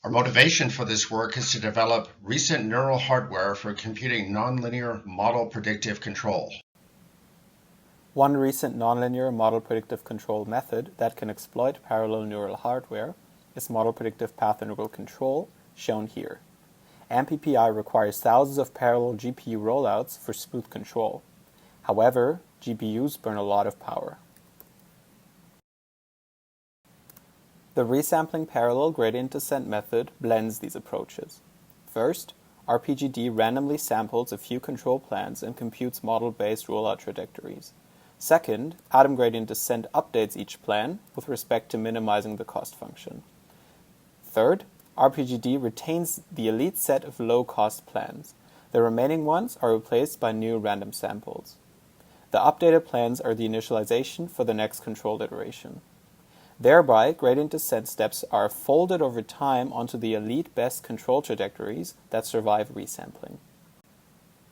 Our motivation for this work is to develop recent neural hardware for computing nonlinear model predictive control. One recent nonlinear model predictive control method that can exploit parallel neural hardware is model predictive path integral control, shown here. MPPI requires thousands of parallel GPU rollouts for smooth control. However, GPUs burn a lot of power. The resampling parallel gradient descent method blends these approaches. First, RPGD randomly samples a few control plans and computes model-based rollout trajectories. Second, atom gradient descent updates each plan with respect to minimizing the cost function. Third, RPGD retains the elite set of low-cost plans. The remaining ones are replaced by new random samples. The updated plans are the initialization for the next controlled iteration. Thereby, gradient descent steps are folded over time onto the elite best control trajectories that survive resampling.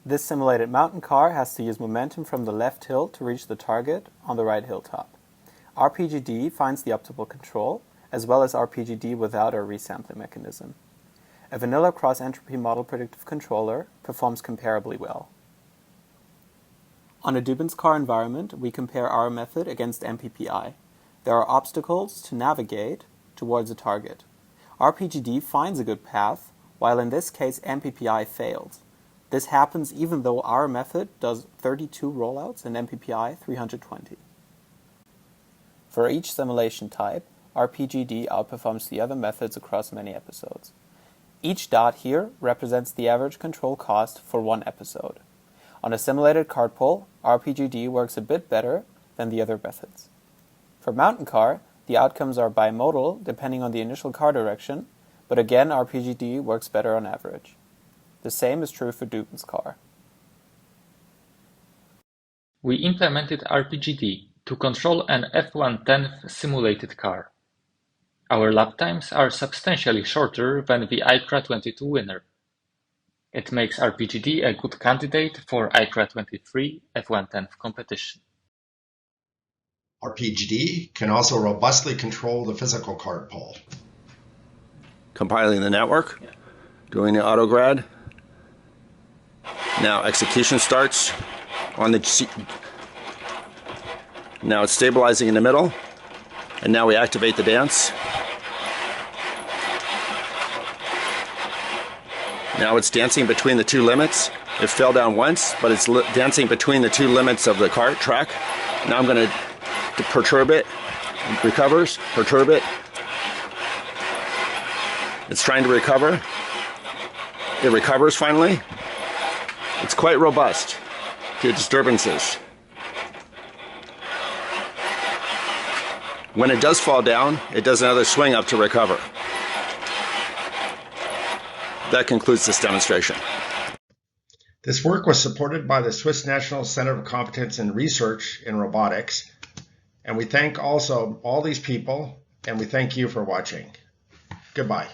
This simulated mountain car has to use momentum from the left hill to reach the target on the right hilltop. RPGD finds the optimal control, as well as RPGD without a resampling mechanism. A vanilla cross-entropy model predictive controller performs comparably well. On a Dubin's car environment, we compare our method against MPPI. There are obstacles to navigate towards a target. RPGD finds a good path, while in this case MPPI fails. This happens even though our method does 32 rollouts and MPPI 320. For each simulation type, RPGD outperforms the other methods across many episodes. Each dot here represents the average control cost for one episode. On a simulated cart pole, RPGD works a bit better than the other methods. For mountain car, the outcomes are bimodal depending on the initial car direction, but again RPGD works better on average. The same is true for Dubin's car. We implemented RPGD to control an F1/10 simulated car. Our lap times are substantially shorter than the ICRA 22 winner. It makes RPGD a good candidate for ICRA 23 F1/10 competition. RPGD can also robustly control the physical cart pole. Compiling the network, doing the autograd. Now execution starts on the now it's stabilizing in the middle, and now we activate the dance. Now it's dancing between the two limits. It fell down once, but it's dancing between the two limits of the cart track. Now I'm going to perturb it. It recovers, perturb it. It's trying to recover. It recovers finally. It's quite robust to disturbances. When it does fall down, it does another swing up to recover. That concludes this demonstration. This work was supported by the Swiss National Center of Competence and Research in Robotics, and we thank also all these people, and we thank you for watching. Goodbye.